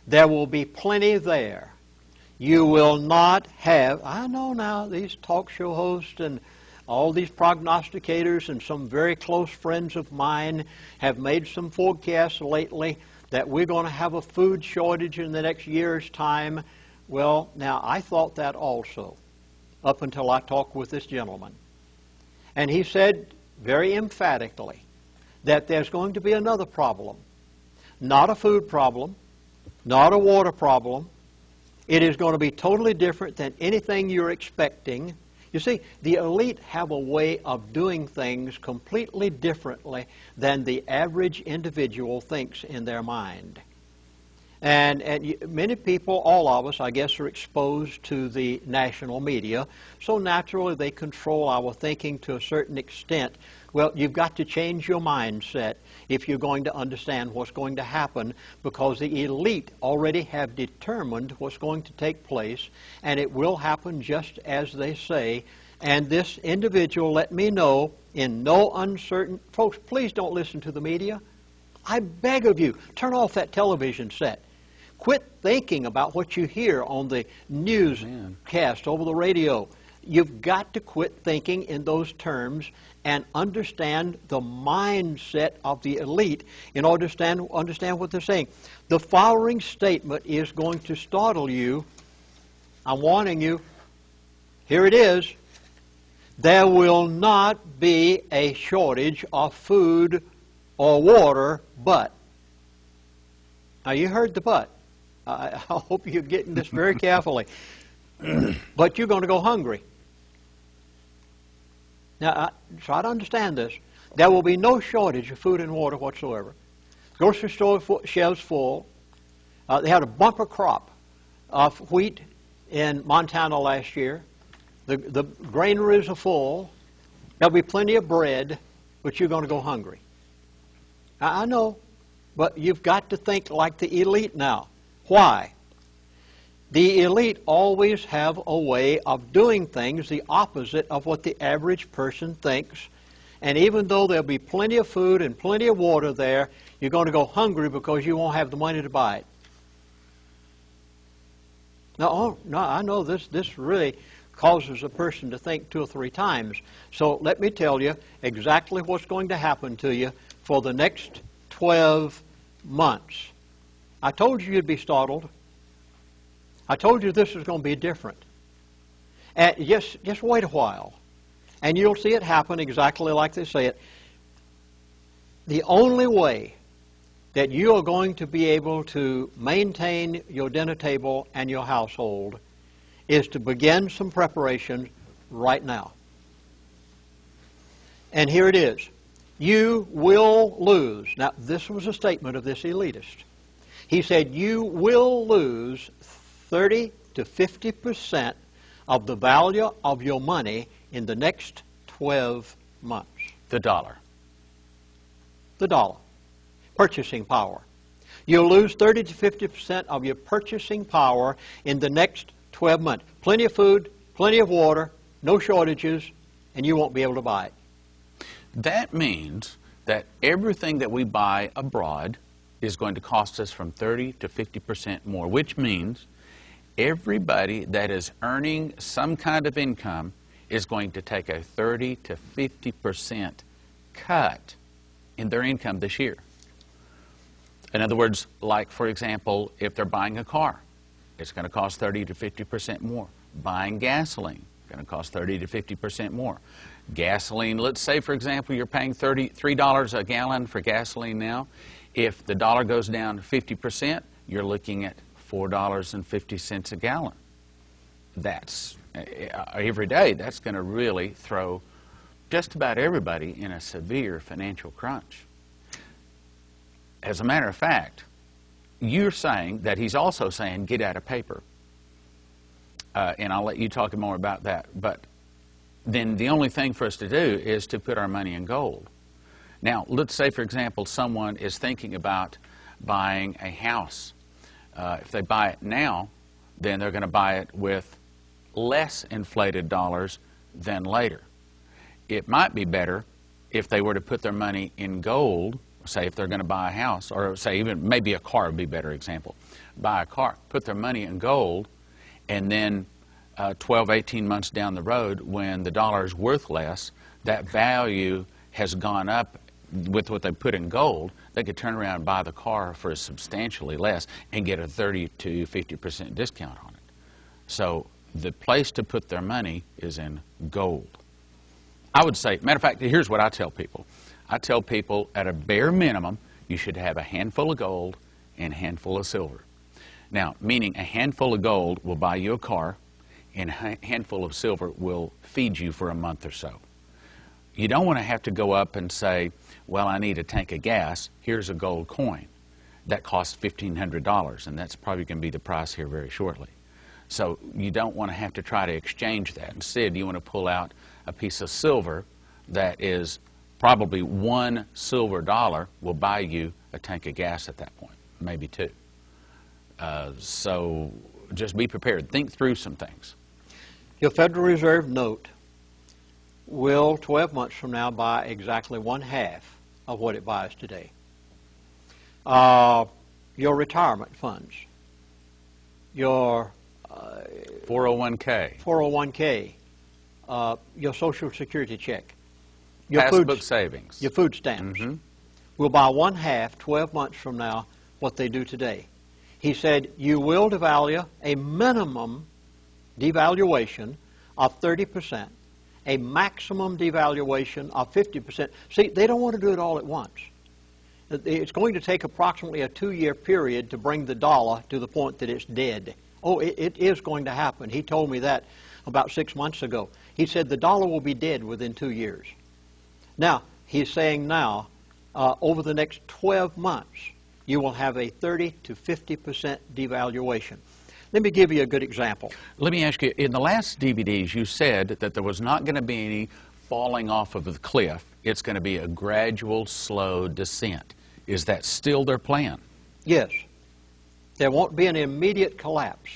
There will be plenty there. You will not have, I know now, these talk show hosts and all these prognosticators and some very close friends of mine have made some forecasts lately that we're going to have a food shortage in the next year's time. Well, now, I thought that also, up until I talked with this gentleman. And he said very emphatically that there's going to be another problem. Not a food problem, not a water problem. It is going to be totally different than anything you're expecting. You see, the elite have a way of doing things completely differently than the average individual thinks in their mind. And many people, all of us, I guess, are exposed to the national media, so naturally they control our thinking to a certain extent. Well, you've got to change your mindset if you're going to understand what's going to happen, because the elite already have determined what's going to take place, and it will happen just as they say. And this individual let me know in no uncertain... Folks, please don't listen to the media. I beg of you, turn off that television set. Quit thinking about what you hear on the newscast over the radio. You've got to quit thinking in those terms and understand the mindset of the elite in order to understand what they're saying. The following statement is going to startle you. I'm warning you. Here it is. There will not be a shortage of food or water, but. Now, you heard the but. I hope you're getting this very carefully. But you're going to go hungry. Now, try to understand this. There will be no shortage of food and water whatsoever. Grocery store shelves full. They had a bumper crop of wheat in Montana last year. The granaries are full. There'll be plenty of bread, but you're going to go hungry. I know, but you've got to think like the elite now. Why? The elite always have a way of doing things the opposite of what the average person thinks. And even though there'll be plenty of food and plenty of water there, you're going to go hungry because you won't have the money to buy it. No, I know this really causes a person to think 2 or 3 times. So let me tell you exactly what's going to happen to you for the next 12 months. I told you you'd be startled. I told you this is going to be different. And just wait a while, and you'll see it happen exactly like they say it. The only way that you are going to be able to maintain your dinner table and your household is to begin some preparation right now. And here it is. You will lose. Now, this was a statement of this elitist. He said, you will lose 30 to 50% of the value of your money in the next 12 months. The dollar. The dollar. Purchasing power. You'll lose 30 to 50% of your purchasing power in the next 12 months. Plenty of food, plenty of water, no shortages, and you won't be able to buy it. That means that everything that we buy abroad is going to cost us from 30 to 50% more, which means everybody that is earning some kind of income is going to take a 30 to 50% cut in their income this year. In other words, like, for example, if they're buying a car, it's going to cost 30 to 50% more. Buying gasoline, going to cost 30 to 50% more. Gasoline, let's say, for example, you're paying $3 a gallon for gasoline now. If the dollar goes down 50%, you're looking at $4.50 a gallon. That's, every day, that's going to really throw just about everybody in a severe financial crunch. As a matter of fact, you're saying that he's also saying get out of paper. And I'll let you talk more about that. But then the only thing for us to do is to put our money in gold. Now, let's say, for example, someone is thinking about buying a house. If they buy it now, then they're going to buy it with less inflated dollars than later. It might be better if they were to put their money in gold say if they're going to buy a house, or say even maybe a car would be a better example, buy a car, put their money in gold, and then 12, 18 months down the road, when the dollar is worth less, that value has gone up with what they put in gold, they could turn around and buy the car for substantially less and get a 30 to 50% discount on it. So the place to put their money is in gold. I would say, matter of fact, here's what I tell people. I tell people at a bare minimum, you should have a handful of gold and a handful of silver. Now, meaning a handful of gold will buy you a car, and a handful of silver will feed you for a month or so. You don't want to have to go up and say, well, I need a tank of gas, here's a gold coin. That costs $1,500, and that's probably going to be the price here very shortly. So you don't want to have to try to exchange that. Instead, you want to pull out a piece of silver that is probably $1 silver dollar will buy you a tank of gas at that point, maybe two. So just be prepared. Think through some things. Your Federal Reserve note will 12 months from now buy exactly 1/2 of what it buys today. Your retirement funds, your 401k, your Social Security check, your passbook savings, your food stamps, will buy 1/2 12 months from now what they do today. He said you will devalue a minimum devaluation of 30%, a maximum devaluation of 50%. See, they don't want to do it all at once. It's going to take approximately a 2-year period to bring the dollar to the point that it's dead. Oh, it is going to happen. He told me that about 6 months ago. He said the dollar will be dead within 2 years. Now, he's saying now, over the next 12 months, you will have a 30 to 50% devaluation. Let me give you a good example. Let me ask you, in the last DVDs, you said that there was not going to be any falling off of the cliff. It's going to be a gradual, slow descent. Is that still their plan? Yes. There won't be an immediate collapse.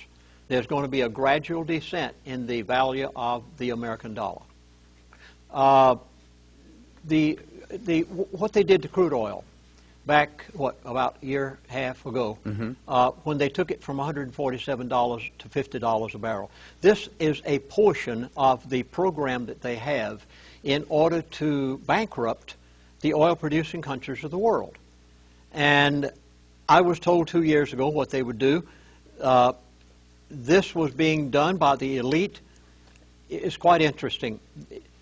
There's going to be a gradual descent in the value of the American dollar. What they did to crude oil back, about a year and a half ago, when they took it from $147 to $50 a barrel. This is a portion of the program that they have in order to bankrupt the oil-producing countries of the world. And I was told 2 years ago what they would do. This was being done by the elite. It's quite interesting.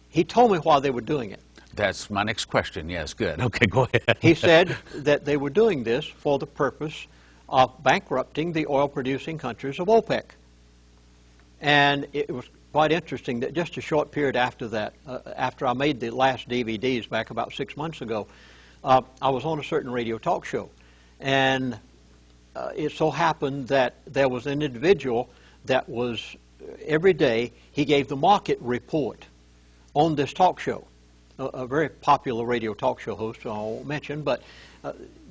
He told me why they were doing it. That's my next question. Yes, good. Okay, go ahead. He said that they were doing this for the purpose of bankrupting the oil-producing countries of OPEC. And it was quite interesting that just a short period after that, after I made the last DVDs back about 6 months ago, I was on a certain radio talk show. And it so happened that there was an individual that was, every day, he gave the market report on this talk show. A very popular radio talk show host, I won't mention, but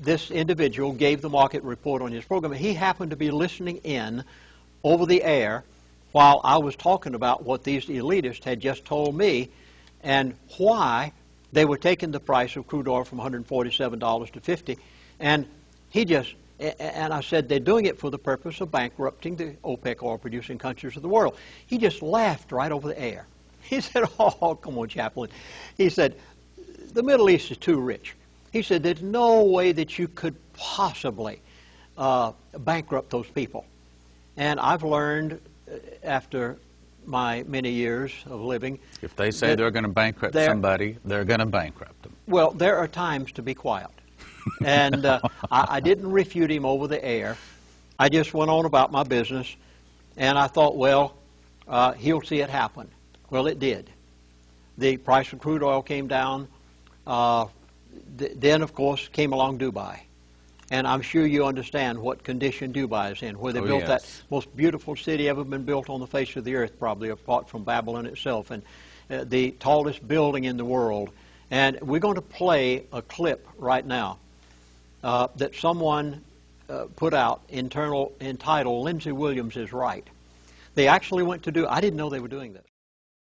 this individual gave the market report on his program. He happened to be listening in over the air while I was talking about what these elitists had just told me and why they were taking the price of crude oil from $147 to $50. And I said, they're doing it for the purpose of bankrupting the OPEC oil-producing countries of the world. He just laughed right over the air. He said, oh, come on, Chaplain. He said, the Middle East is too rich. He said, there's no way that you could possibly bankrupt those people. And I've learned after my many years of living. If they say they're going to bankrupt somebody, they're going to bankrupt them. Well, there are times to be quiet. And I didn't refute him over the air. I just went on about my business. And I thought, well, he'll see it happen. Well, it did. The price of crude oil came down. Then, of course, came along Dubai. And I'm sure you understand what condition Dubai is in, where they built that most beautiful city ever been built on the face of the earth, probably apart from Babylon itself, and the tallest building in the world. And we're going to play a clip right now that someone put out entitled Lindsey Williams is Right. They actually went to do, I didn't know they were doing this.